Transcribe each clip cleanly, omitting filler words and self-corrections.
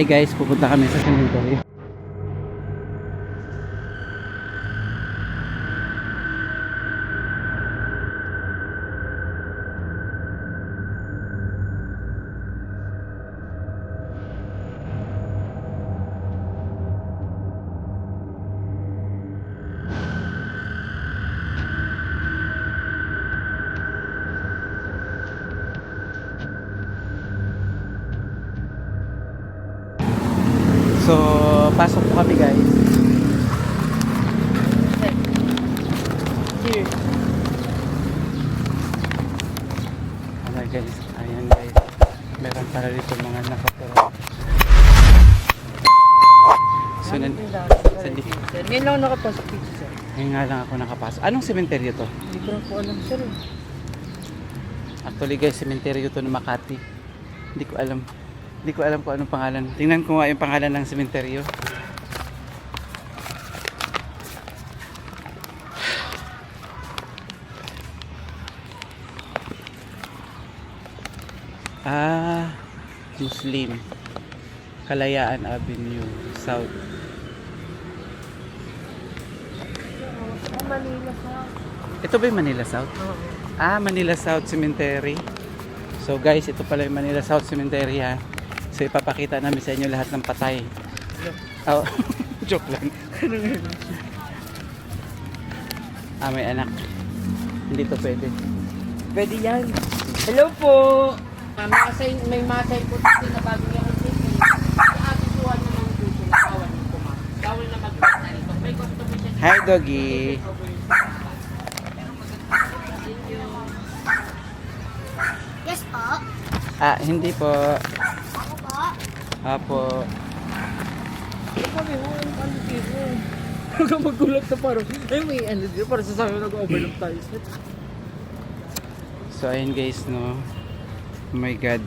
Hi guys, pupunta kami sa cemetery. So, pasok po kami guys. Here. Alright guys, ayan guys. Meron para dito mga nakatira. So, Ngayon lang nakapasok dito, sir. ngayon nga lang ako nakapasok. Anong sementeryo to? Hindi ko na po alam, sir. Actually guys, sementeryo to ng Makati. Hindi ko alam. Hindi ko alam kung anong pangalan. Tingnan ko nga yung pangalan ng sementeryo. Muslim Kalayaan Avenue South. Manila, sir. Ito ba yung Manila South? Oo. Manila South Cemetery. So guys, ito pala yung Manila South Cemetery ha. So ipapakita namin sa inyo lahat ng patay. Oh, joke lang. May anak. Hindi to pwede. Pwede yan. Hello po! May masay po dito na bago niya kasi aabisuhan naman po sila. Bawal na po, ma'am. Bawal na mag-bata ito. May gusto po siya. Hi doggy. Yes po. Hindi po. Ako po. Apo. Sabi mo, ano dito? Huwag kang magulat na parang, may ano dito, parang sasabi mo nag-overlook tayo. So ayun guys no. Oh my god.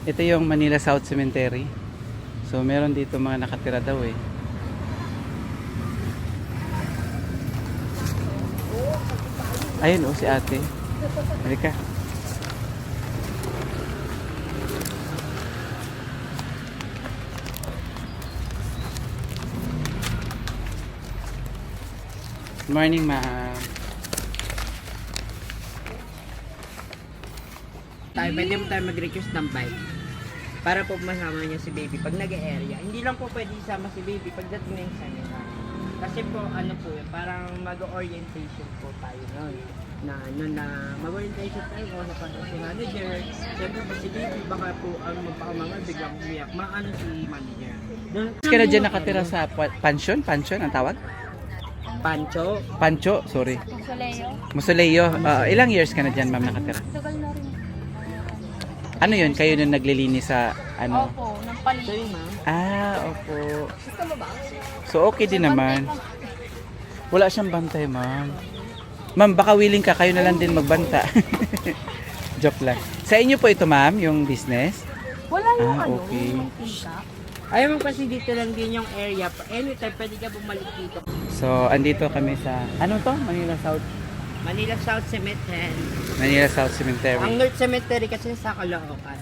Ito yung Manila South Cemetery. So meron dito mga nakatira daw eh. Ayun si ate. Halika. Good morning, ma'am. Pwede mo tayo mag-request ng bike para po masama niya si baby pag nag-area. Hindi lang po pwede isama si baby pagdating na yung seminar. Kasi po, ano po yun, parang mag-orientation po tayo nun. Na mag-orientation tayo kung ano pa si manager. Siyempre po si baby, baka po ang magpakamangal, biglang umiyak. Maano si manager. Ka na dyan nakatira sa pansyon? Pansyon ang tawag? Pancho. Pancho, sorry. Soleo. Musoleo. Ilang years ka na dyan, ma'am, nakatira? Tagal na rin. Ano yun? Kayo na naglilinis sa ano? Opo, ng paligid. Sorry, ma'am. Opo. Gusto mo ba? So, okay din naman. Wala siyang bantay, ma'am. Ma'am, baka willing ka, kayo na lang din magbanta. Joke lang. Sa inyo po ito, ma'am, yung business? Wala yung okay. yung tinta. Ayaw mo kasi dito lang din yung area. Anytime, pwede ka bumalik dito. So, andito kami sa, ano to? Manila South? Manila South Cemetery. Manila South Cemetery. Ang North Cemetery kasi sa Caloocan.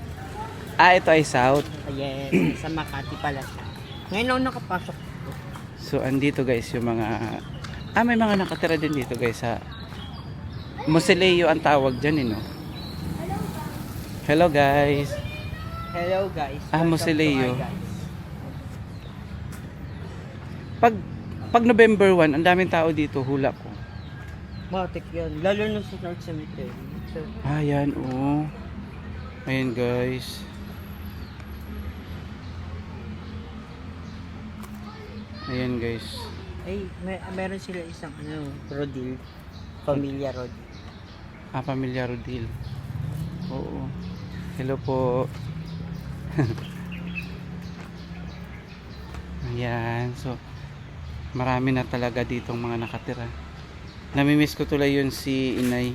Ito ay South. Yes, sa Makati pala siya. Ngayon ako nakapasok. So, andito guys yung mga, may mga nakatira din dito guys sa Musoleo ang tawag dyan, no? Hello guys. Hello guys. Musoleo. Welcome to our guys. Pag November 1, ang daming tao dito, hula ko. Matik yan. Lalo na sa North Cemetery. So, Yan, oh. Ayan, guys. Ayan, guys. ay, meron sila isang Rodil. Pamilya Rodil. Pamilya Rodil. Oo. Hello po. Ayan, so marami na talaga ditong mga nakatira. Namimiss ko tuloy yun si Inay.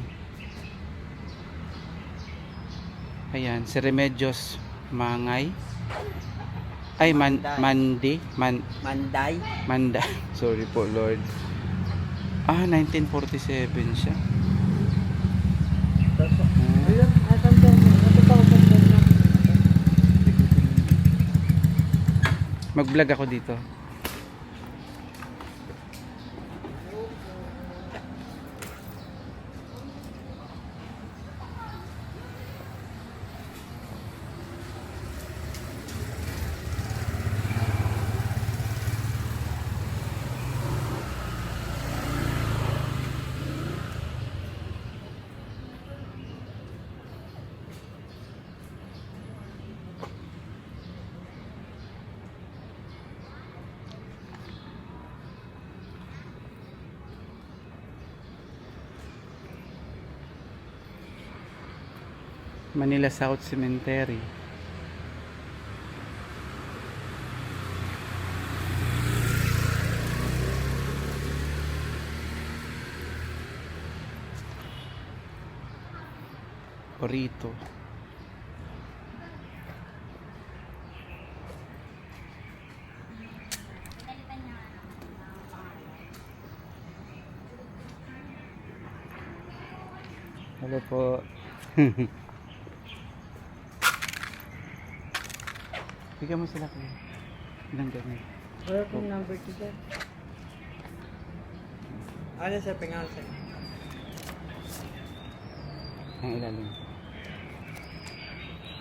Ayan, si Remedios Mangay. Manday. Manda. Sorry po, Lord. 1947 siya. Ayun, asan doon? Ito pa ako Mag-vlog ako dito. Manila South Cemetery. Orito. Hello po. Bigyan mo sila kayo. Ilang ganyan. Wala pong number to sir. Ano sir, pengal sir? Ang ilalim.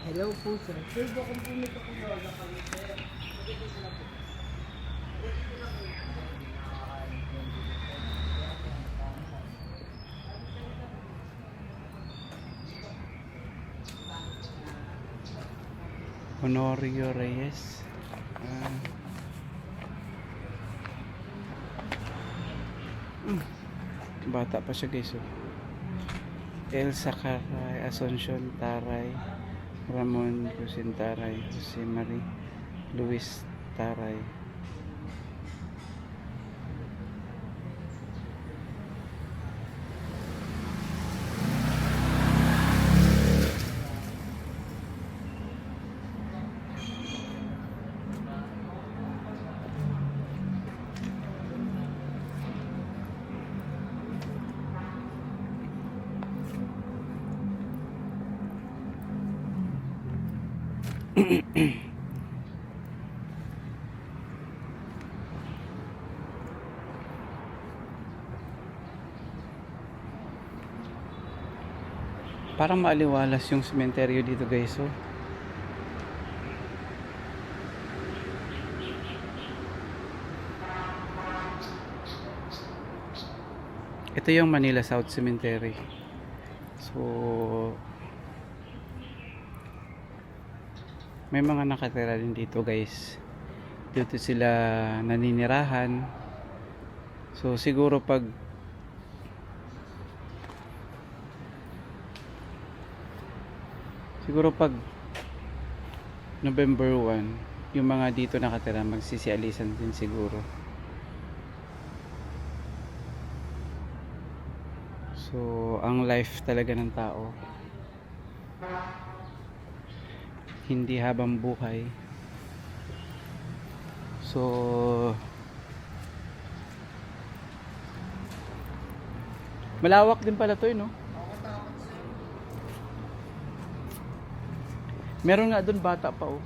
Hello po sir. Sir, baka pumito ko wala kami sir. Honorio Reyes. Bata pa siya guys. Oh. Elsa Caray, Asuncion Taray, Ramon Cusin Taray, Jose Marie, Luis Taray. Parang maaliwalas yung sementeryo dito guys. Oh. Ito yung Manila South Cemetery. So may mga nakatira din dito guys. Dito sila naninirahan. So siguro pag November 1, yung mga dito nakatira magsisialisan din siguro. So ang life talaga ng tao hindi habang buhay. So malawak din pala to, no? Meron nga doon bata pa, oh.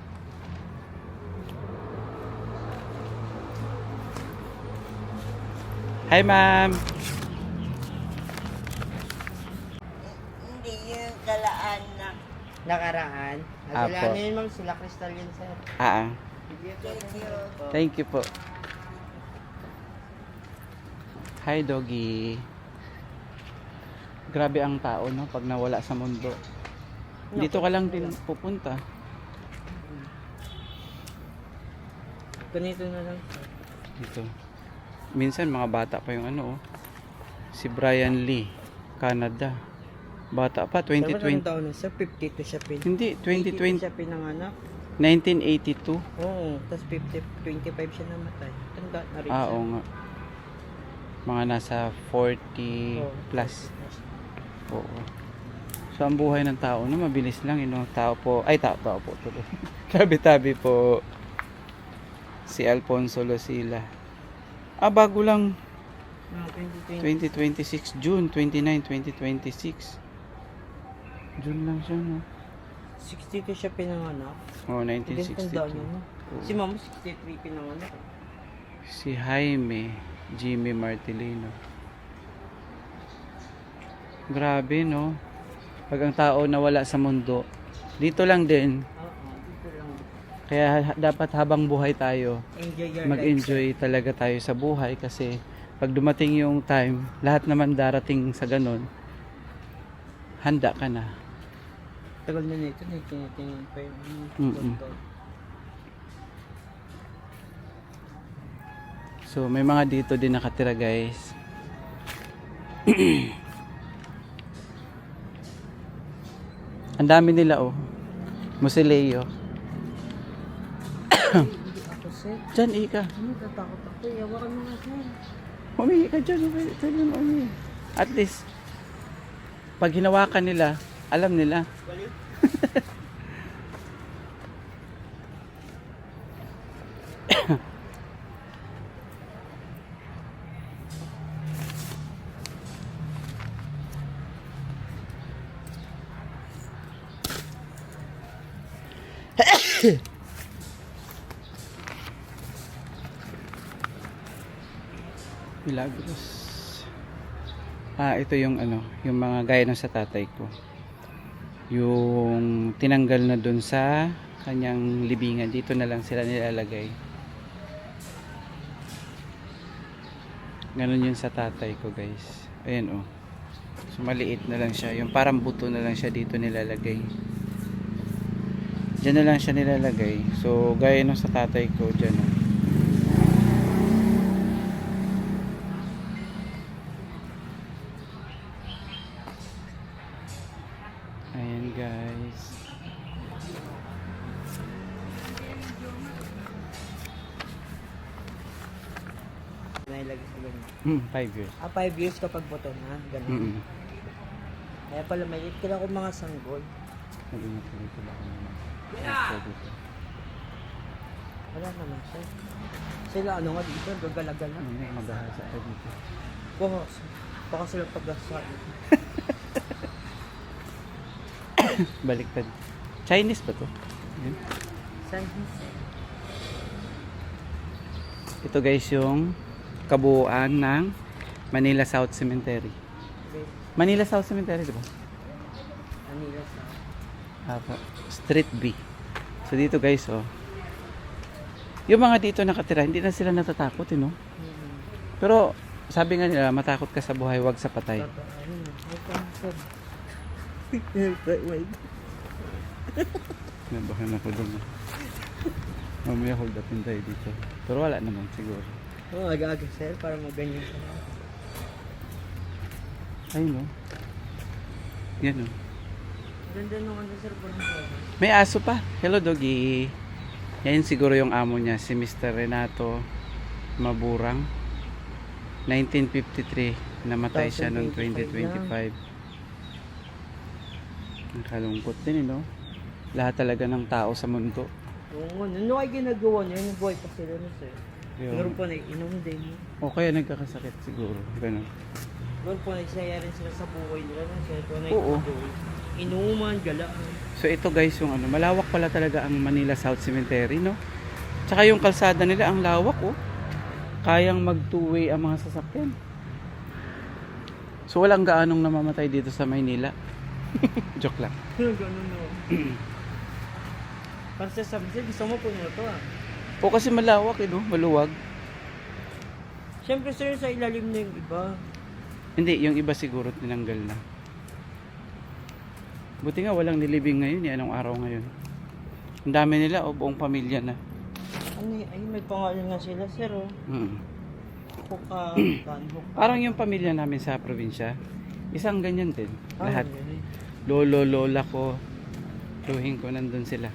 Hi, ma'am. Hindi yung galaan na Nakaraan. Apo. Nagalanin ma'am sila Crystal yun sir. thank you. Thank you po. Hi, doggy. Grabe ang tao, no? Pag nawala sa mundo. Dito ka lang din pupunta. Ganito na lang sir. Dito. Minsan mga bata pa yung ano, oh. Si Brian Lee, Canada. Bata pa, Sir, anong 2020. taon na sir? 52 siya pin. Hindi, 2020 2020. siya pinanganak. 1982. Oo, tapos 25 siya namatay. Tanda na rin Oo nga. Mga nasa 40 Oo, plus. Oo. So ang buhay ng tao no, mabilis lang, tao po tuloy. Tabi-tabi po si Alfonso Losila. Bago lang 2020. 2026, June 29, 2026. June lang siya, no? 62 siya pinanganak. Oh, Hindi tanda 1962. niya, no? Oo. Si mama 63 pinanganak. Si Jaime Jimmy Martilino. Grabe, no? Pag ang tao nawala sa mundo, dito lang din. Oo, dito lang. Kaya dapat habang buhay tayo, Enjoy your life. mag-enjoy talaga tayo sa buhay kasi pag dumating yung time, lahat naman darating sa ganun, handa ka na. Tagal na nito, tinitingnan pa yung Mm-mm. photo. So may mga dito din nakatira, guys. Ang dami nila, oh. Musileo. Hindi ako set. Diyan, Ika. Natatakot ako. Yawakan mo nga siya. Humingi ka dyan. Humingi. At least, pag hinawakan nila, alam nila. Milagros. Ito yung yung mga gaya ng sa tatay ko. Yung tinanggal na dun sa kanyang libingan, dito na lang sila nilalagay. Ganon yun sa tatay ko, guys. Ayan, oh. So maliit na lang siya. Yung parang buto na lang siya dito nilalagay. Diyan na lang siya nilalagay. So gaya nung sa tatay ko, dyan, oh. Ayan, guys. Nailagay sa ganyan. 5 years. 5 years kapag buto na. Ganun. Mm-mm. Kaya pala maliit kila ko mga sanggol. Sabi niya po dito lang naman. Ito dito. Wala naman siya. Sila ano nga dito, gagala-gala. Ano na, magahasa ka dito. Baka sila pag-asa. Baliktad. Chinese ba to? Yun. San Jose. Ito, guys, yung kabuuan ng Manila South Cemetery. Okay. Manila South Cemetery, di ba? Manila sa. Street B. So dito, guys, oh. Yung mga dito nakatira, hindi na sila natatakot, no? Pero sabi nga nila, matakot ka sa buhay, wag sa patay. Wait. Nabahan ako doon. Mamaya hold upin tayo dito. Pero wala naman siguro. Oo, aga-aga sir, para maganyan siya. Ayun, oh. Yan, oh. Ganda nung ano sir, parang May aso pa. Hello, doggy. Yan siguro yung amo niya, si Mr. Renato Maburang. 1953. Namatay siya noong 2025. Nakalungkot din, no? Lahat talaga ng tao sa mundo. Oo, ano ay ginagawa niya, yung buhay pa sila na sir. Siguro po naiinom din. O kaya nagkakasakit siguro. Ganun. Siguro po nagsaya rin sila sa buhay nila na sir. Po Oo. Inuman, galaan. So ito, guys, yung malawak pala talaga ang Manila South Cemetery, no? Tsaka yung kalsada nila, ang lawak, oh. Kayang mag two-way ang mga sasakyan. So walang gaanong namamatay dito sa Maynila. Joke lang. Ganun no. Para sa sabi sir, gusto mo po nila to ah. O kasi malawak, no? Maluwag. Siyempre sir, sa ilalim na yung iba. Hindi, yung iba siguro tinanggal na. Buti nga walang nilibing ngayon, anong araw ngayon. Ang dami nila, buong pamilya na. Ano ay may pangalan nga sila sir oh. Kanho. Parang yung pamilya namin sa probinsya, isang ganyan din. Lahat. Lolo, lola ko, luhing ko, nandun sila.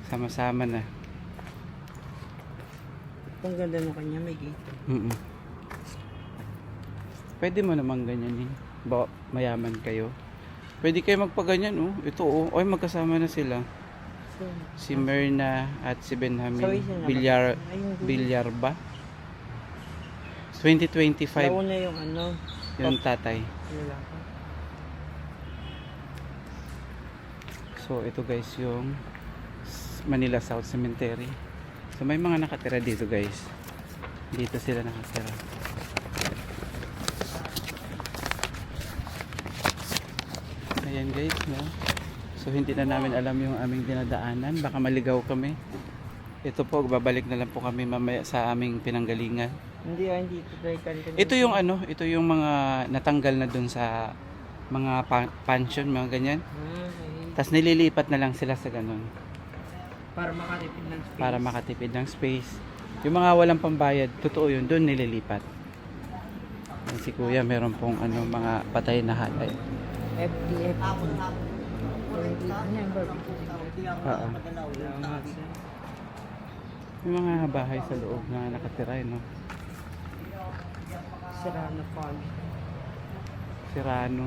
Sama-sama na. Ang ganda ng kanya, may gate. Pwede mo namang ganyan, eh. Mayaman kayo. Pwede kayo magpaganyan, oh. Ito, oh. Oy, magkasama na sila. Si Myrna at si Benjamin Villar ba? 2025 Nauna yung ano, yung tatay. lalaki. So ito guys yung Manila South Cemetery. So may mga nakatira dito guys. Dito sila nakatira. Ayan guys, no? So hindi na namin alam yung aming dinadaanan. Baka maligaw kami. Ito po, babalik na lang po kami mamaya sa aming pinanggalingan. Hindi, hindi. Ito yung ano, ito yung mga natanggal na dun sa mga pension, mga ganyan. Tapos nililipat na lang sila sa ganun. Para makatipid ng space. Para makatipid ng space. Yung mga walang pambayad, totoo yun, dun nililipat. Yan si kuya, meron pong ano, mga patay na halay. FDF. Oo. Yung mga bahay sa loob na nakatira, no? Serrano Farm. Serrano.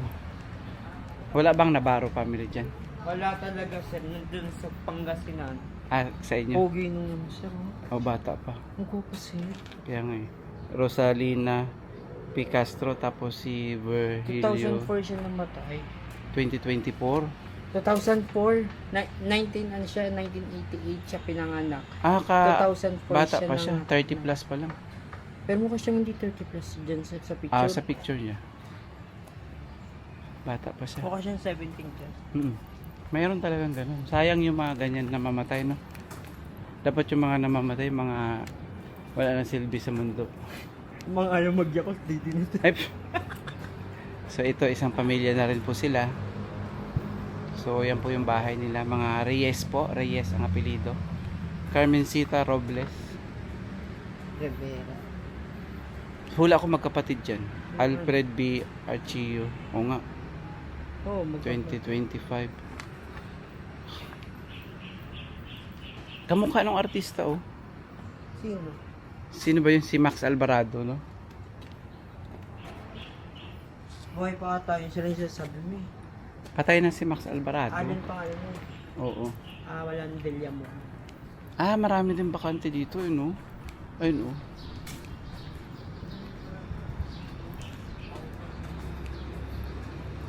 Wala bang Navarro family dyan? Wala talaga sir, nandun sa Pangasinan. Ah, sa inyo? Pogi nung sir. O bata pa. Ang kuko sir. Kaya nga eh. Rosalina P. Castro, tapos si Virgilio. 2004 siya namatay. 2024. 2004, 19 ano siya, 1988 siya pinanganak. Ah, 2004 bata siya pa siya. nanganak. 30 plus pa lang. Pero mukha siyang hindi 30 plus dyan sa picture. Ah, sa picture niya. Bata pa siya. Mukha siyang 17 plus. Mayroon talagang ganun. Sayang yung mga ganyan na mamatay, no? Dapat yung mga namamatay, mga wala na silbi sa mundo. Mga ayaw magyakot dito nito. Ay, so ito, isang pamilya na rin po sila. So yan po yung bahay nila. Mga Reyes po. Reyes ang apelido. Carmencita Robles. Rivera. Hula ako magkapatid dyan. Alfred B. Archio. O nga, Oh, 2025. Kamukha ng artista, oh. Sino? Sino ba yun? Si Max Alvarado, no? Buhay pa ata yun sila yung sasabi mo eh. Patay na si Max Alvarado. Alin pangalan mo? Oo. Walang Delia mo. Ah, marami din bakante dito, no? Ayun, oh.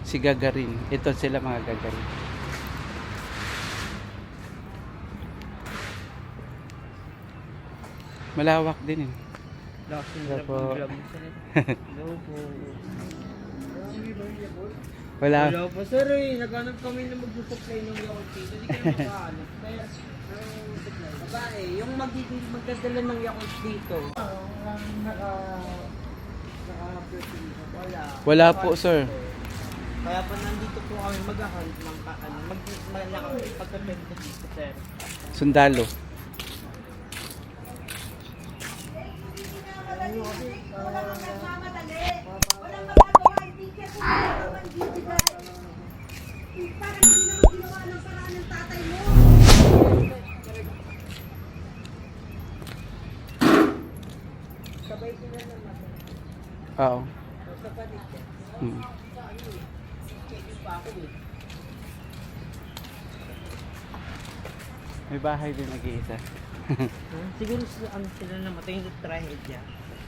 Si Gagarin. Ito sila mga Gagarin. Malawak din, eh. Lakas yung Hello po. vlog mo sila. Hello po. Wala. Hello po sir eh. Naghanap kami na mag-supply ng yakult dito. Hindi kayo makahanap. Kaya, babae, yung magdadala ng yakult dito. Wala. Wala po, sir. Kaya pa nandito po kami mag-hunt ng pagkapenta dito sir. Sundalo. Sabay sila naman. Oo. Sa palit yan. Hmm. May bahay din nag-iisa. Siguro sila namatay yung trahedya.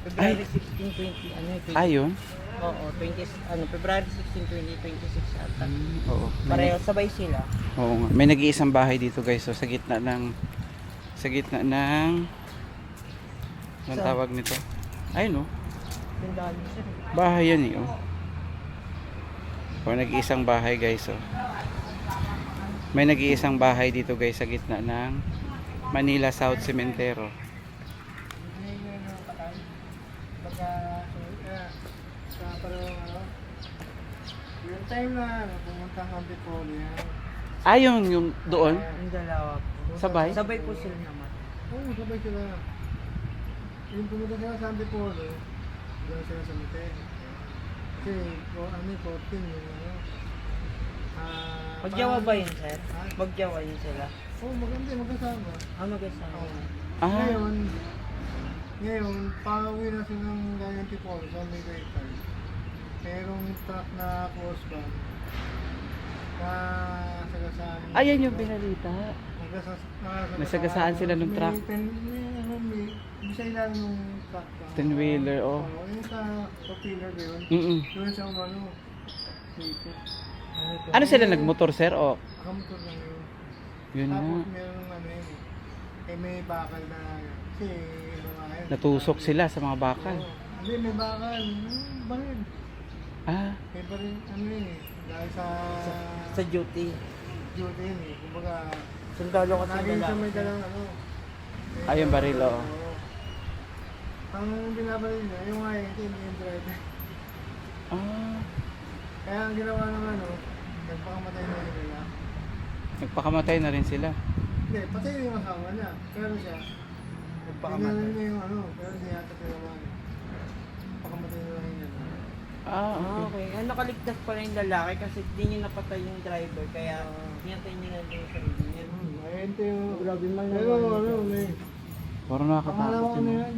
February 16, 20, ano eh, 20. Ayun. Oo, 20, February 16, 2026 ata. Oo. Pareho, sabay sila. Oo nga. May nag-iisang bahay dito guys. So sa gitna ng ang Saan? tawag nito. Ayun, oh. Yung dami sir. Bahay yan, eh, oh. O nag-iisang bahay guys, oh. May nag-iisang bahay dito guys sa gitna ng Manila South Cemetery. Yung time na pumunta kang Antipolo yan. Ayun yung doon. Yung dalawa po. Sabay? Sabay po sila naman. Oo, sabay sila. Yung pumunta sila sa Antipolo, doon sila sa Mite. Kasi, ano, 14 yung ano. Magjawa ba yun sir? Magjawa yun sila. Oo, maganda, magkasama. Magkasama. Oo. Ah, Ngayon, pauwi na sila ng galing Antipolo sa Migay Time. Merong truck na crossbound na sagasaan. ayan yung binalita. Nasagasaan sila ng truck. Bisa ilan nung truck ba? 10-wheeler, oh. Oo, yung sa pillar ba yun? Mm-mm. Doon sa ano, safety. Ano sila nagmotor sir o Kamotor lang yun. Yun Tapos nga. meron ano yun may bakal na kasi ano nga yun. Natusok sila sa mga bakal. Oo. Hindi, may bakal. Baril. Ah, May baril, ano yun dahil sa Sa duty. duty yun Kumbaga, Sundalo ko sa laging sa lalaki. may dalang ano. Ah, yung baril, oo. Ang binabaril niya, yung yung driver. ah, Kaya ang ginawa ng ano, nagpakamatay na yun nila. nagpakamatay na rin sila. Hindi, patay yung asawa niya. Pero siya, Nagpakamatay. niya yung ano, pero siya yata tinawa niya. Pakamatay na lang yun. Ah, Ah, okay. okay. Nakaligtas pala yung lalaki kasi di niya napatay yung driver. Kaya hinatay niya lang yung sarili niya. Ayun ito yung... Grabe man Pero naman. ano, may... Parang nakakatakot Pangalawang ano yun. yan.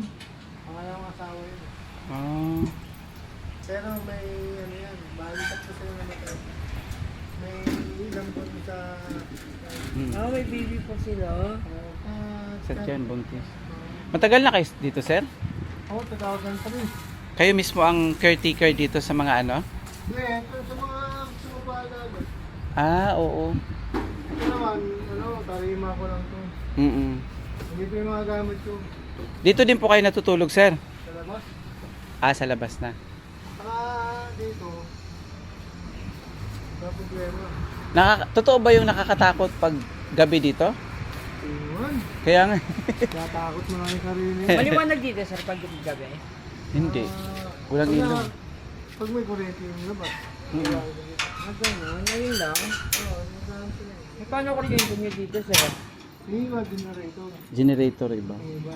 Pangalawang asawa yun. Ah, Pero may ano yan, balikat ko sila namatay. May ilang buwan sa... Ah, may baby pa sila. sir dyan, buntis. Matagal na kayo dito, sir? Oo, 2003. Kayo mismo ang caretaker dito sa mga ano? Hindi, ito sa mga sumabala. Ah, oo. Ito naman, ano, tarima ko lang to. Mm-mm. Hindi pa yung mga gamit ko. Dito din po kayo natutulog, sir? Sa labas. Ah, sa labas na. Saka dito, wala problema. Totoo ba yung nakakatakot pag gabi dito? Iwan. Kaya nga. Natakot mo lang yung sarili. Maliwanag dito, sir, pag gabi. Hindi. Walang Pag ilaw. Pag may kuryente yung labas. Mm. Ah, gano'n. Ayun lang. Oo, nagdaan sila. Eh, paano kuryente nyo dito, sir? Yung iba, generator. Generator iba. Yung iba.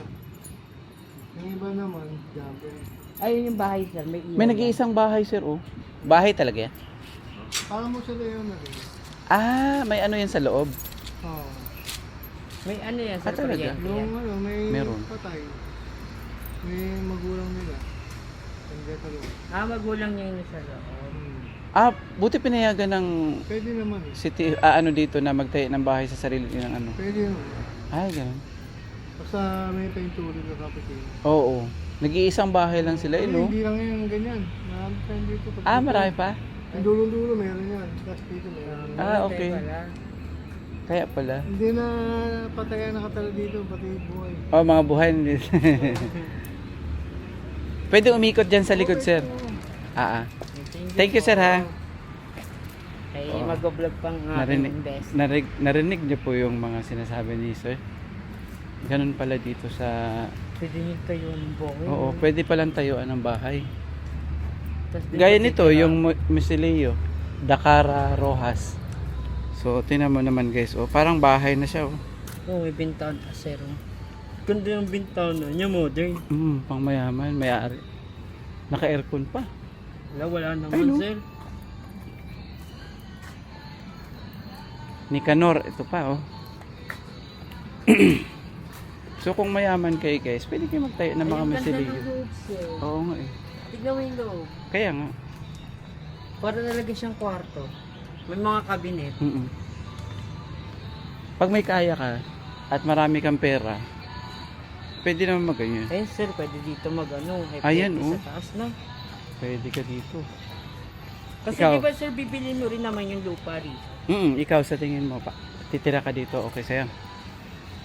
Yung iba naman, jumper. Ayun yung bahay, sir. May ilaw. May nag-iisang bahay, sir, oh. Bahay talaga yan? Parang mo sila yun na rin. Ah, may ano yan sa loob. Oo. May ano yan, sir, Ah, talaga? kuryente yan. Yung ano, may Meron. patay. May magulang nila. Nandiyan sa loob. Ah, magulang niya yun sa loob. Ah, buti pinayagan ng Pwede naman eh. city, ano dito na magtayo ng bahay sa sarili nilang ano. Pwede naman. Ay, ganun. Basta may paintulog na kapatid. Oo. Nag-iisang bahay lang sila, eh, no? Hindi lang yan, ganyan. Marami pa yun dito. Ah, marami pa? Yung dulo-dulo meron yan. Tapos dito meron. Ah, okay. Kaya pala. Hindi na patayan nakatala dito, pati buhay. Oh, mga buhay. Pwede umikot dyan sa likod, sir. Ah, ah. Thank you, sir, ha. Ay, Oo. mag-vlog pang Narinig, best. narinig niyo po yung mga sinasabi ni sir. Ganun pala dito sa... Pwede nyo tayo ng buhay. Oo, pwede palang tayuan ng bahay. Tas di Gaya ba nito, titira- yung Musileo, Dakara Rojas. So, tingnan mo naman guys, oh, parang bahay na siya, oh. Oo, may bintana, sir. Ganda yung bintana niya, modern. Pang mayaman, may-ari. Naka-aircon pa. Wala naman, Ay, no. sir. Nicanor, ito pa, oh. So, kung mayaman kayo guys, pwede kayo magtayo ng mga Ay, ang ganda Musileo. ng loob, sir. Oo nga eh. Tignan mo yung loob. Kaya nga. Para talaga siyang kwarto. May mga kabinet. Mm-mm. Pag may kaya ka at marami kang pera, pwede naman maganyan. Ayun, sir, pwede dito mag-ano. Ayan, pwede oh. Sa taas, no? Pwede ka dito. Kasi Ikaw? di ba, sir, bibili mo rin naman yung lupa rito. Ikaw sa tingin mo pa. Titira ka dito, okay sa'yo?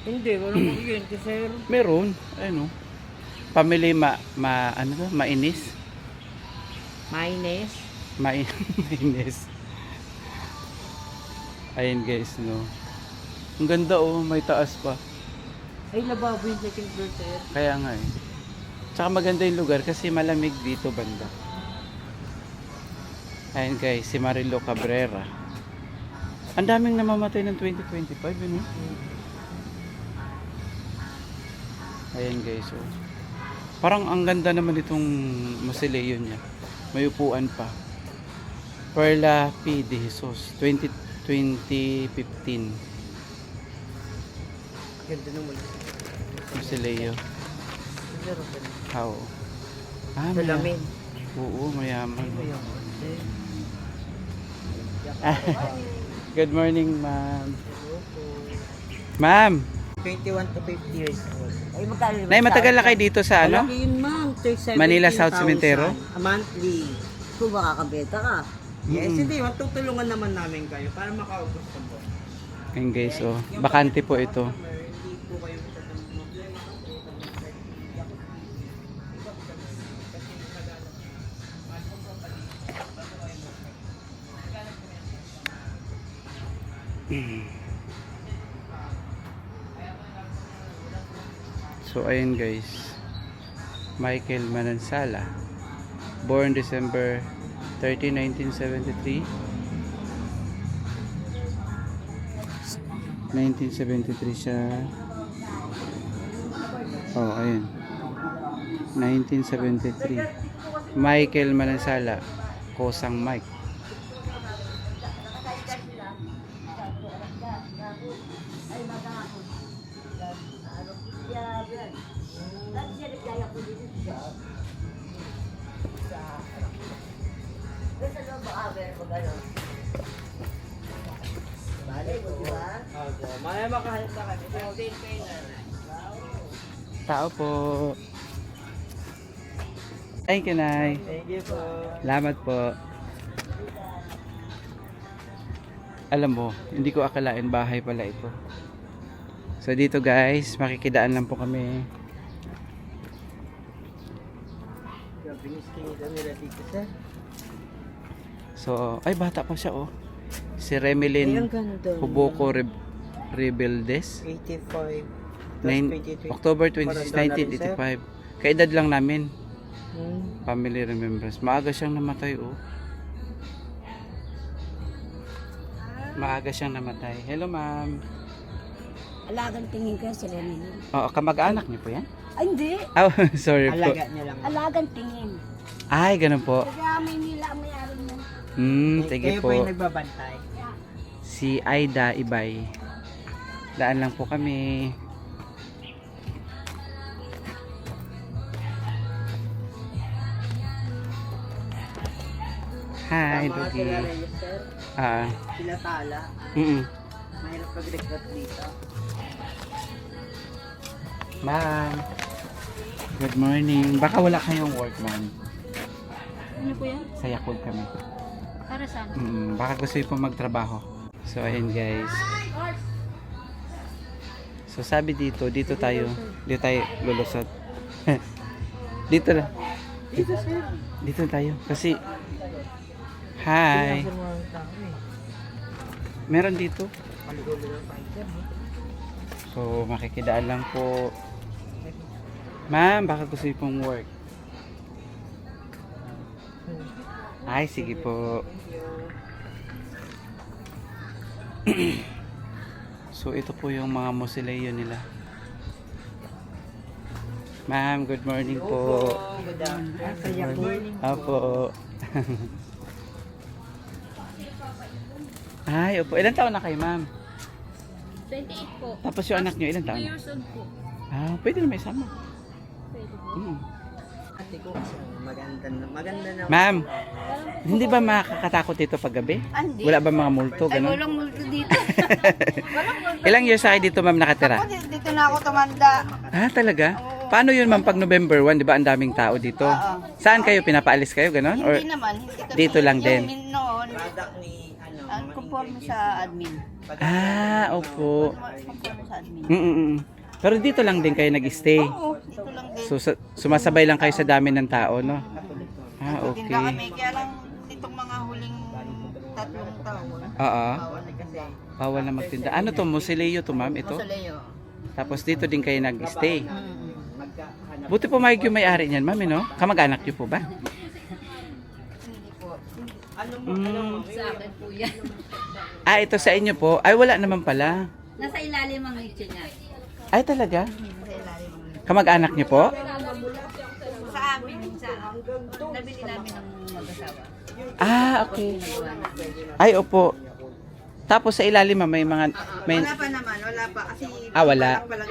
Hindi, walang kuryente, sir. Meron, ano. Family ano to? Mainis. Minus. Mainis. Ayun guys, no. Ang ganda oh, may taas pa. Ay, lababo yung second floor, sir. Kaya nga eh. Tsaka maganda yung lugar kasi malamig dito banda. Ayun guys, si Marilo Cabrera. Ang daming namamatay ng 2025, ano? Ayan guys, oh. Parang ang ganda naman itong Musileo niya. May upuan pa. Perla P. De Jesus, 2015. Ganda naman. Musileo. Sir, okay. How? Ah, Salamin. Oo, mayaman. Ay, mayaman, sir. Good morning, ma'am. Hello po. Ma'am, 21 to 50 years old. Ay, magkano Nay, matagal na kayo dito sa ano? Malaki yun, ma'am. Manila South Cemetery? A monthly. Kung makakabenta ka. Yes, Mm-mm. hindi. Tutulungan naman namin kayo para makaubos sa buwan. Ayun guys, oh. Bakante po ito. Hindi po kayo So ayun guys, Michael Manansala, born December 30, 1973. 1973 siya. Oh, ayun. 1973. Michael Manansala, Kosang Mike. Opo, mamaya makahanap na kami. Sustain kayo na. Tao po. Thank you, Nay. Thank you po. Salamat po. Alam mo, hindi ko akalain bahay pala ito. So dito guys, makikidaan lang po kami. Binisking nila dito, sir. So, ay bata pa siya oh. Si Ay, Remelin ang ganda. Huboko Rebeldes. 85 plus 23. October 26, 1985. Kaedad lang namin. Family remembrance. Maaga siyang namatay oh. Maaga siyang namatay. Hello ma'am. Alagang tingin ko sila nila. Oo, kamag-anak niyo po yan? Ay, hindi. Oh, sorry po. Alaga niya lang. Alagang tingin. Ay, ganun po. Kaya may nila may araw mo. Sige Kayo po. po yung nagbabantay. Si Aida Ibay. Daan lang po kami. Hi, Tama Dugi. sila Reyes, sir. Ah, Sila Tala. mm Mahirap mag-recruit dito. Ma'am. Good morning. Baka wala kayong work, ma'am. Ano po yan? Sa Yakult kami. Para saan? Baka gusto niyo po magtrabaho. So, ayun guys. So, sabi dito tayo lulusot. Dito na. Dito, sir. Dito tayo. Kasi, hi. Sir, mga tao eh. Meron dito. Maligaw-ligaw tayo, sir. So, makikidaan lang po. Ma'am, baka gusto niyo pong work. Ay, sige po. So, ito po yung mga mausoleo nila. Ma'am, good morning po. Good morning. Apo. Ay, opo. Ilan taon na kayo, ma'am? 28 po. Tapos yung anak niyo, ilan 2 taon na? years old po. Ah, pwede na may sama. Pwede po. Ate ko, maganda na. Maganda na. Ma'am, hindi ba makakatakot dito pag gabi? Ah, hindi. Wala ba mga multo, Ay, gano'n? walang multo dito. Walang multo. Ilang years na kayo dito, ma'am, nakatira? Dito na ako tumanda. Ah, talaga? Paano yun, ma'am, pag November 1, di ba ang daming tao dito? Saan kayo? Pinapaalis kayo, gano'n? Or Hindi naman. Hindi kami. dito lang din? Yung noon, Product ni, ano, ang mga conforme sa admin. Ah, opo. Conforme sa admin. Pero dito lang din kayo nag-stay. Oo, dito lang din. So, sumasabay lang kayo sa dami ng tao, no? Ah, Tinda okay. kami. Kaya lang itong mga huling 3 taon. Oo. bawal na kasi. Bawal na magtinda. Ano to? Mausoleo to, ma'am? Ito? Mausoleo. Tapos dito din kayo nag-stay. Magkahanap. Buti po may yung may-ari niyan, ma'am, no? Kamag-anak niyo po ba? Hindi po. Ano mo, ano mo? Sa akin po yan. Ah, ito sa inyo po? Ay, wala naman pala. Nasa ilalim ang nicho niya. Ay, talaga? Nasa ilalim ang Kamag-anak niyo po? Sa amin, nabili namin ng mag-asawa. Ah, okay. Ay, opo. Tapos sa ilalim, ma'am, may mga... May... Wala pa naman, wala pa. Kasi Ah, wala. palang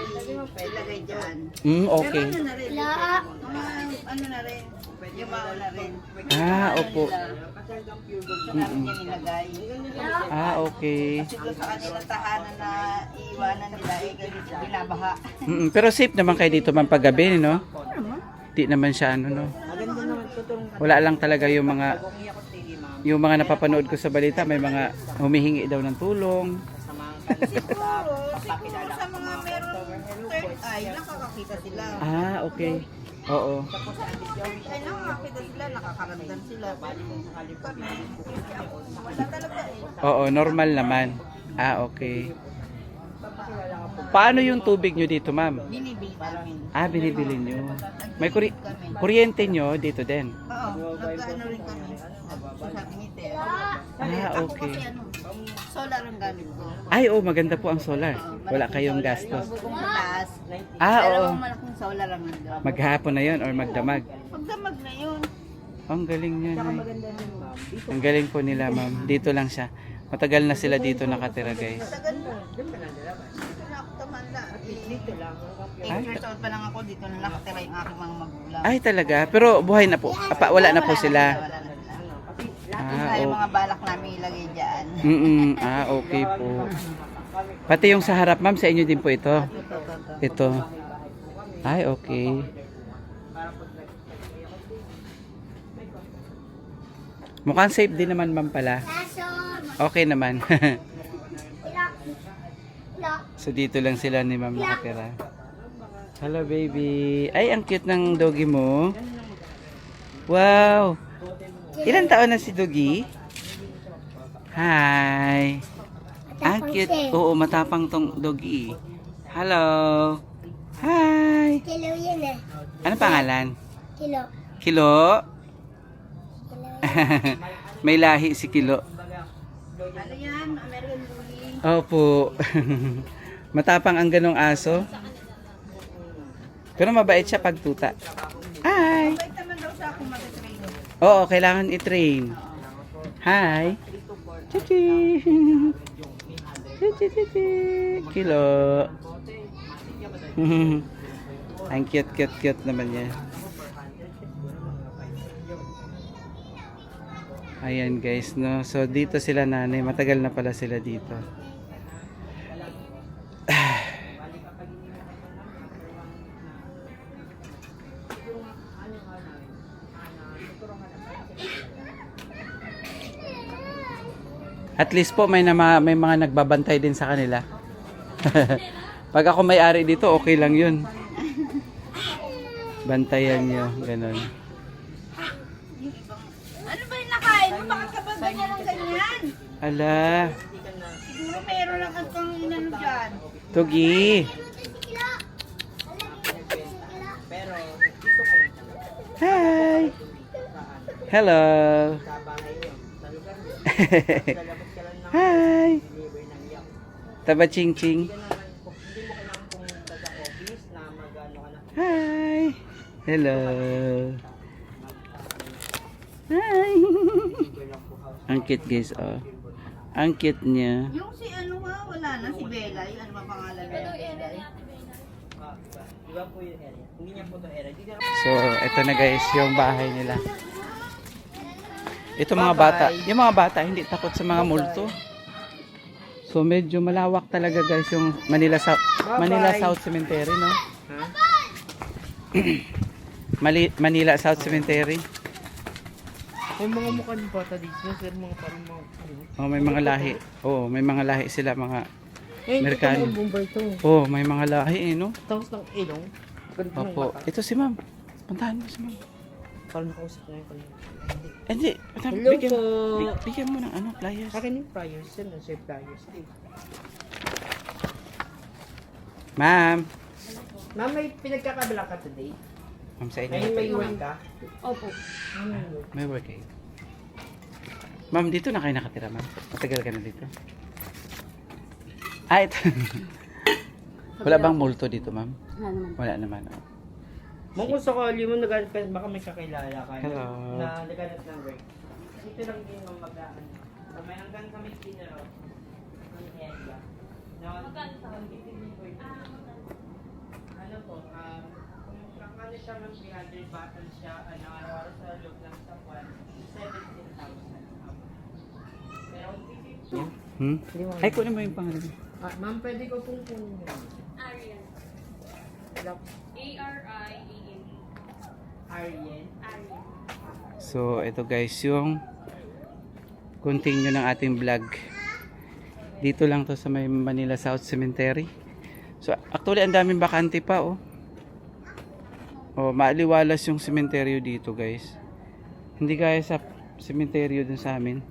ilagay dyan. Okay. Pero ano na rin, ano na rin, yumao na rin. Ah, opo. Sa namin niya nilagay. Ah, okay. Kasi doon sa kanilang tahanan na iiwanan nila, binabaha. Pero safe naman kayo dito, ma'am, paggabi, no? Di naman siya, ano, no? Maganda naman tutulong ka. Wala lang talaga yung mga... Kung iyak ko sige, ma'am. Yung mga napapanood ko sa balita, may mga humihingi daw ng tulong. Samahan Siguro sa mga meron third eye, nakakakita sila. Ah, okay. Oo. Third eye, nakakakita sila, nakakaramdam sila. Kami, wala talaga eh. Oo, normal naman. Ah, okay. Paano yung tubig nyo dito, ma'am? Binibili namin. Ah, binibili nyo. May kuryente nyo dito din. Oo, nagkaano rin kami. Sa meter. Ah, Ako okay. kasi solar ang gamit ko. Ay, oh, maganda po ang solar. Wala kayong gastos. Kung mataas. Ah, oo. Dalawang malaking solar ang nandun. Maghapon na yon or magdamag. Magdamag na yun. Ang galing niya. Ang galing po nila, ma'am. Dito lang siya. Matagal na sila dito nakatira, guys. Tagal na. Dito na ako tumanda. Dito lang. 8 years old pa lang ako, dito na nakatira yung aking mga magulang. Ay, talaga. Pero buhay na po. Wala na po sila. Wala na sila. Ah, Yung okay. mga balak namin ilagay dyan. Ah, okay po. Pati yung sa harap, ma'am, sa inyo din po ito. Ito. Ay, okay. Mukhang safe din naman, ma'am, pala. Okay naman. So, dito lang sila ni ma'am nakatira. Hello, baby. Ay, ang cute ng doggy mo. Wow. Ilan taon na si doggy? Hi. Ang cute. Oo, matapang tong doggy. Hello. Hi. Kilo yan eh. Ano pangalan? Kilo. Kilo? May lahi si Kilo. Ano yan? American Bully. Opo. Matapang ang ganong aso. Pero mabait siya pag tuta. Hi. Bait naman daw sa ako mag-train. Oo, kailangan i-train. Hi. Chichi. Chichi, chichi. Kilo. Ang cute naman niya. Ayan guys, no. So dito sila nanay, matagal na pala sila dito. At least po may mga nagbabantay din sa kanila. Pag ako may-ari dito, okay lang 'yun. Bantayan niyo, ganun. Ano ba yung nakain mo? Bakit ka ba ganyan ang ganyan? Ala, Siguro meron lang kang inano dyan. Tugi. Pero dito ka lang talaga. Hi. Hello. Sa bahay nyo. Sa lugar nyo. Lalabas ka lang ng Hi. deliver ng yak. Taba ching ching. Hindi mo kailangan pumunta sa office na mag-ano ka na. Hi. Hello. Hi. Deliver lang po house. Ang cute guys, oh. Ang cute niya. Yung si ano nga, wala na. Si Belay. Ano ba pangalan niya? Belay. Iba po yung area. Hindi niya po ito area. Dito lang. So, ito na guys, yung bahay nila. Ito mga bata. Yung mga bata, hindi takot sa mga multo. So, medyo malawak talaga guys yung Manila South Cemetery, no? Manila South Cemetery. May mga mukha ng bata dito. Sir, mga parang mga... Oh, may mga lahi. Oh, may mga lahi sila, mga Amerikano. Bombay to. Oh, may mga lahi, no? Tapos ng ilong. Ganito ng Opo. bata. Ito si ma'am. Puntahan mo si ma'am. Parang nakausap na yung kanina. Hindi. Hello po. Bigyan mo ng ano, pliers. Akin yung flyers. Yan ang sir flyers. Ma'am. Ma'am, may pinagkakabala ka today? Ma'am, sa inyo. Ngayon may work ka? Opo. May work kayo. Ma'am, dito na kayo nakatira, ma'am. Matagal ka na dito. Ah, ito. Wala bang multo dito, ma'am? Wala naman. Oh. Ma'am, kung sakali mo, baka may kakilala ka Hello. na naghanap ng work. Dito lang din ma'am mag-aan. So, may hanggang kami kinaro ng area. Ano po, kung ano siya ng 300 bottles siya, araw-araw sa loob lang sa kwan, 17,000. Pero Hmm? Ay, kunin mo yung pangalan. ma'am, pwede ko pong kunin yun. Arian. Hello? A-R-I-A-N. Ariel. Arian. So, ito guys, yung continue ng ating vlog. Dito lang to sa may Manila South Cemetery. So actually ang daming bakante pa oh. Oh, maaliwalas yung sementeryo dito, guys. Hindi gaya sa sementeryo dun sa amin.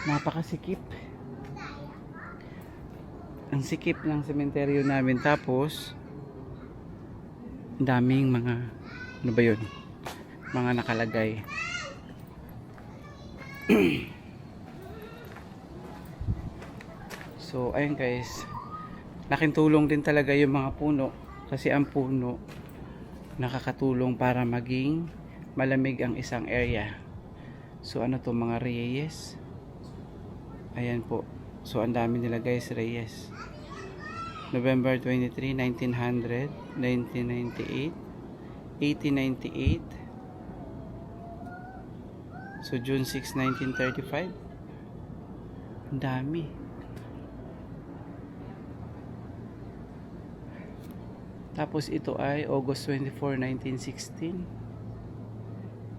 Napakasikip. Ang sikip ng sementeryo namin. Tapos ang daming mga ano ba yun? Mga nakalagay. So, ayun guys. Laking tulong din talaga yung mga puno. Kasi ang puno nakakatulong para maging malamig ang isang area. So, ano to mga reyes? Ayan po. So, ang dami nila guys, reyes. November 23, 1900, 1998, 1898. So, June 6, 1935. Ang dami. Tapos ito ay August 24, 1916,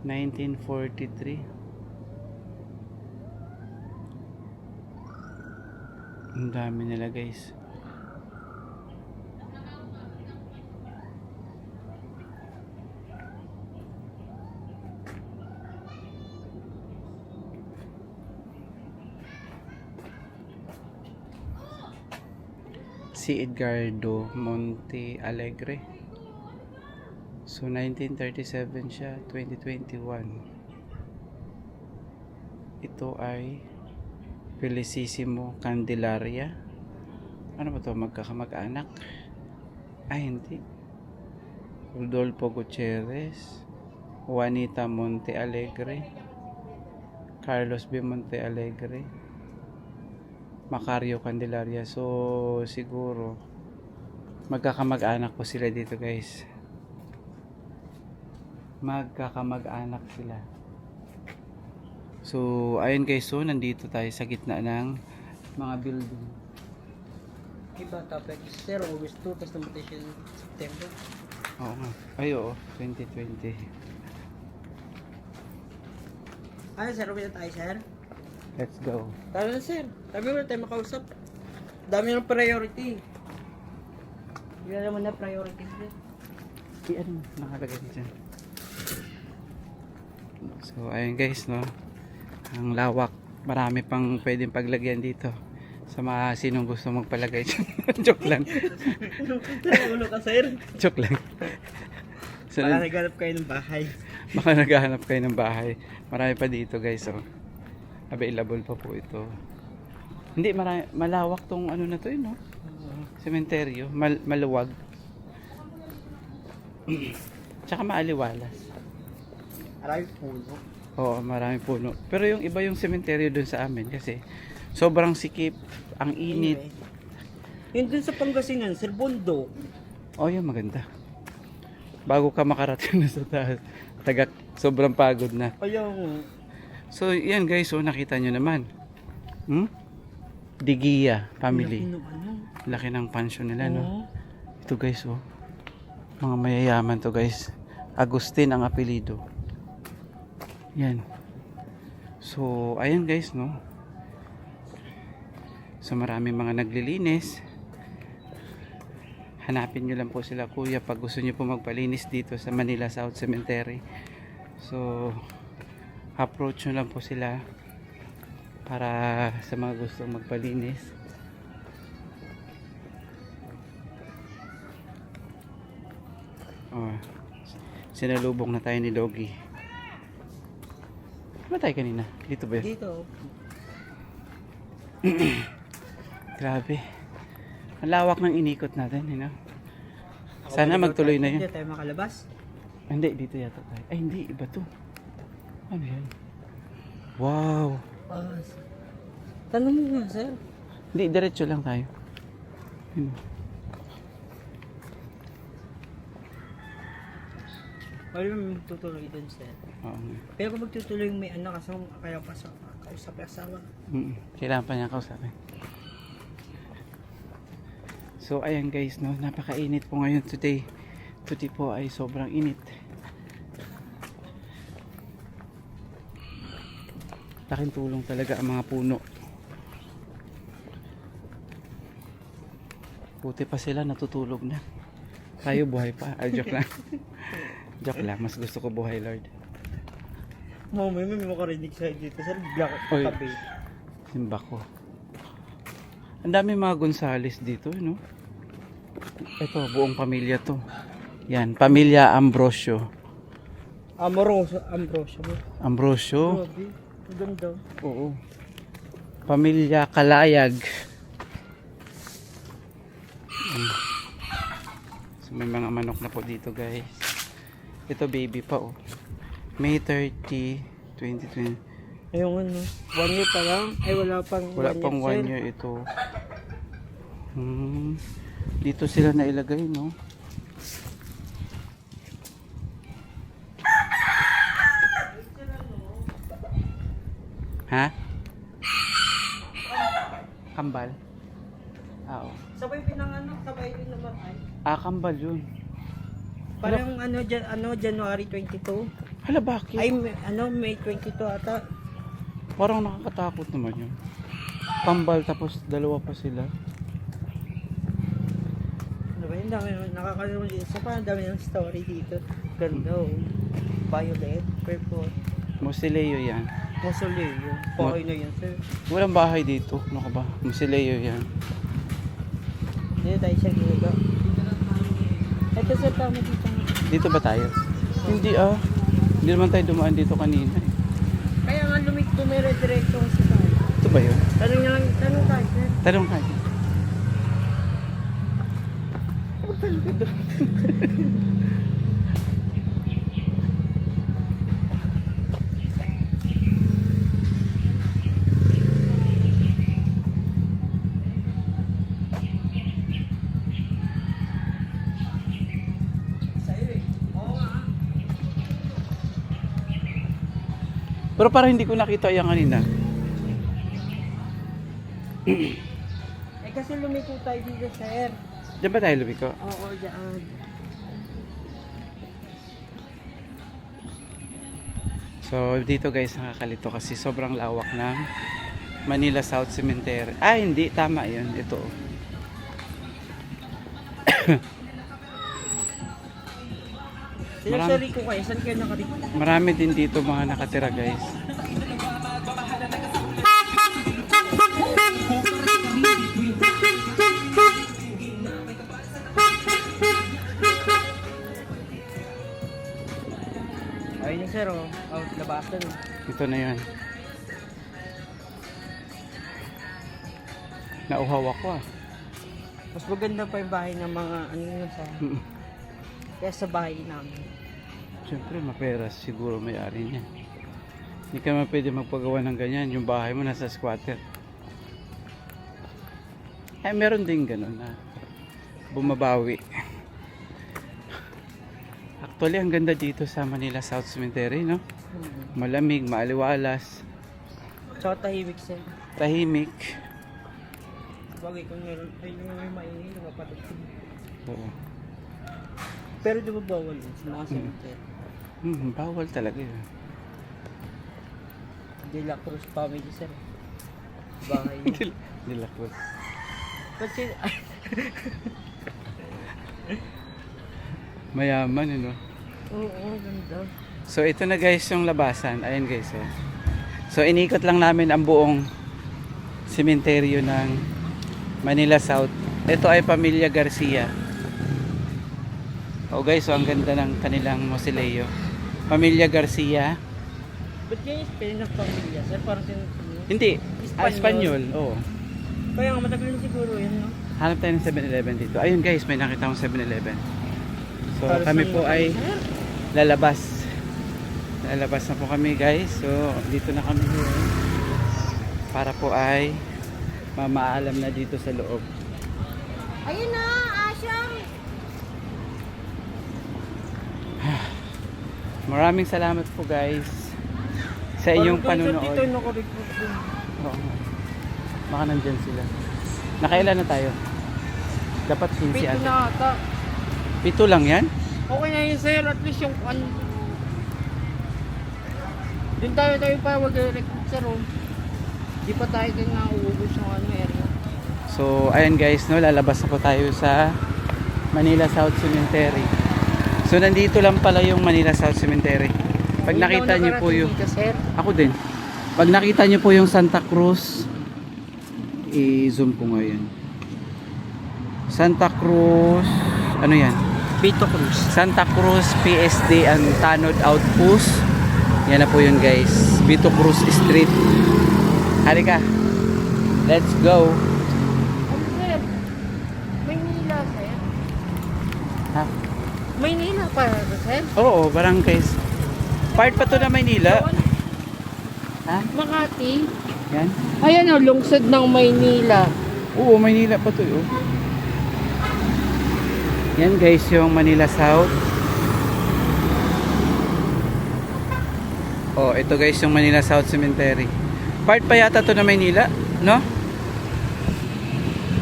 1943. Ang dami nila guys. Si Edgardo Monte Alegre. So 1937 siya, 2021. Ito ay Felicissimo Candelaria. Ano ba to? Magkakamag-anak? Ay hindi. Rodolfo Gutierrez, Juanita Monte Alegre, Carlos B. Monte Alegre, Macario Candelaria. So siguro magkakamag-anak po sila dito guys. Magkakamag-anak sila. So ayun guys, so nandito tayo sa gitna ng mga building. Iba tapos sir, August 2, tapos namatay siya September. Oo nga. Ay oo, 2020. Ano sir, uwi na tayo sir? Let's go. Tara na sir, sabi mo na tayo makausap. Dami ng priority. Hindi naman na priority sir. Ano nakalagay dyan? So ayun guys, no, ang lawak, marami pang pwedeng paglagyan dito sa mga sinong gusto magpalagay dyan. Joke lang. Ulo ka sir. Joke lang. So, Baka naghanap kayo ng bahay. baka naghahanap kayo ng bahay. Marami pa dito guys, oh. Available pa po ito. Hindi, malawak tong ano na to, no? Sementeryo, maluwag. Tsaka maaliwalas. Aray puno. Oo, marami puno. Pero yung iba yung sementeryo dun sa amin kasi sobrang sikip, ang init. Yun dun sa Pangasinan, sir, Bondo. Oh, yun maganda. Bago ka makarating na sa taas, sobrang pagod na. Ayun. So, yan guys, so nakita nyo naman. Digia family. Laki ng pansyon nila, no? Ito guys, oh. Mga mayayaman to guys. Agustin ang apelido. Yan. So, ayan guys, no? So, maraming mga naglilinis. Hanapin nyo lang po sila, kuya, pag gusto nyo po magpalinis dito sa Manila South Cemetery. So, approach nyo lang po sila para sa mga gustong magpalinis. Oh, sinalubong na tayo ni Doggy. Ano tayo kanina? Dito ba yun? Dito. Grabe. Ang lawak ng inikot natin, you know? Sana magtuloy na yun. Hindi tayo makalabas. Hindi, dito yata tayo. Ay, hindi. Iba to. Ano yan? Wow. Tanong mo nga, sir. Hindi, diretso lang tayo. Yun. Pwede mo magtutuloy dun, sir. Oo nga. Pero kung magtutuloy may anak, kaya kausap yung asawa. Kailangan pa niya kausapin. So, ayan guys, no? Napakainit po ngayon today. Today po ay sobrang init. Laking tulong talaga ang mga puno. Buti pa sila natutulog na. Tayo buhay pa. Ay, joke lang. Joke lang. Mas gusto ko buhay, Lord. Mamay, may makarinig sa'yo dito, sir. Bigla Oy. ka tabi. Simba ko. Ang dami mga Gonzales dito, no? Ito, buong pamilya to. Yan, pamilya Ambrosio. Ambrosio mo. Ambrosio? Grabe. Ang ganda. Oo. Pamilya Kalayag. Mm. So, may mga manok na po dito, guys. Ito, baby pa, oh. May 30, 2020. Ayun ano. 1 year pa lang. Ay, wala pang Wala pang 1 sir. year ito. Dito sila nailagay, no? Ha? Kambal? Oo. Sabay pinanganak, sabay din namatay. Kambal yun. Parang January 22. Hala, bakit? Ay, May 22 ata. Parang nakakatakot naman yun. Kambal, tapos dalawa pa sila. Ano ba yun? Dami nakakalulis. Sa parang dami ng story dito. Ganda oh. Violet, purple, Musileo yan. mausoleo. Bahay na yun, sir. Walang bahay dito. Ano ka ba? Musileo yan. Dito tayo sa gilid. Ito sir, tama dito. Dito ba tayo? Hindi ah. Hindi naman tayo dumaan dito kanina. Eh. Kaya nga dumire-diretso kasi tayo. Ito ba yun? Tanong tayo, sir. Tanong ka. Pero parang hindi ko nakita yan kanina. Eh kasi lumiko tayo dito, sir. Diyan ba tayo lumiko? Oo, dyan. So dito guys nakakalito kasi sobrang lawak ng Manila South Cemetery. Hindi. Tama yun. Ito. Sino Marami. sa Rico kayo? Saan kayo nakarito? Marami din dito mga nakatira guys. Ayun yung sir, oh. Out labasan. Ito na yan. Nauhaw ako ah. Mas maganda pa yung bahay ng mga ano yun sa... Mm. Kaya sa bahay namin. Siyempre maperas siguro may-ari niya. Hindi ka naman pwede magpagawa ng ganyan. Yung bahay mo nasa squatter. Meron din ganun na bumabawi. Actually, ang ganda dito sa Manila South Cemetery, no? Malamig, maaliwalas, Tsaka tahimik sir. tahimik. Bagay kung meron, ay yung may maingay, nakapatid. Oo. Pero di ba bawal yun sa mga cemetery? Bawal talaga yun. De La Cruz family sir. Bahay yun. Nila ko. Ba't sila... Mayaman, no? Oo, ganda. So, ito na guys yung labasan. Ayan guys, oh. So, inikot lang namin ang buong sementeryo ng Manila South. Ito ay Pamilya Garcia. Oh guys, so ang ganda ng kanilang mausoleo. Pamilya Garcia. Ba't yan yung spelling ng pamilya sir? Parang Hindi, Espanyol. Oo. Kaya nga matagal na siguro yun, no? Hanap tayo ng 7-Eleven dito. Ayun guys, may nakita akong 7-Eleven. So, Halos kami lang po naman, ay sir. lalabas. Lalabas na po kami guys. So, dito na kami ngayon. Para po ay mamaalam na dito sa loob. Ayun na, Asyang! Maraming salamat po guys sa inyong Parang doon, sir, panonood. dito yung nakarecruit dun. Oo. Baka nandyan sila. Nakailan na tayo? Dapat 15 Pito ata. na ata. 7 lang yan? Okay na yun sir, at least yung ano. Doon tayo pa mag-recruit sir, oh. Di pa tayo din nauubos yung ano area. So So, ayan guys, no, lalabas na po tayo sa Manila South Cemetery. So, nandito lang pala yung Manila South Cemetery. Pag nakita niyo po yung... sir. Ako din. Pag nakita niyo po yung Santa Cruz, i-zoom ko ngayon. Santa Cruz, ano yan? Vito Cruz. Santa Cruz PSD ang Tanod Outpost. Yan na po yun guys. Vito Cruz Street. Halika. Let's go. Sir, Maynila, sir. Ha? Maynila para sir. Oo, barangays. Part pa to na Maynila. Ha? Makati. Yan. Ayan o, lungsod ng Maynila. Oo, Maynila pa to. Oh. Yan guys, yung Manila South. Oh, ito guys yung Manila South Cemetery. Part pa yata to na Maynila, no?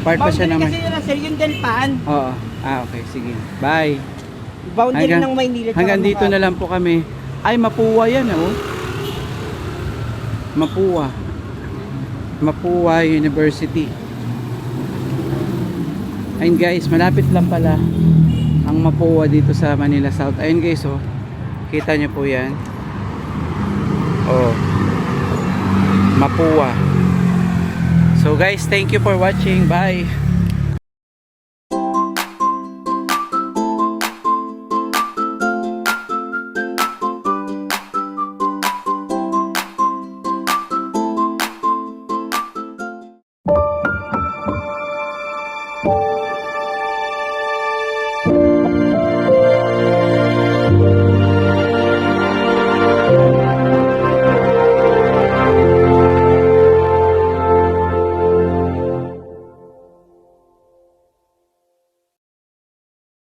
Part pa siya Boundary naman. kasi yun, sir, yung Delpan. Oo. Ah, okay, sige. Bye. Boundary ng Maynila. tsaka Hanggang dito Makati. na lang po kami. Ay, Mapua yan, oh. Mapua. Mapua University. Ayun guys, malapit lang pala ang Mapua dito sa Manila South. Ayun guys, oh. Kita nyo po yan. Oh. Mapua. So guys, thank you for watching. Bye.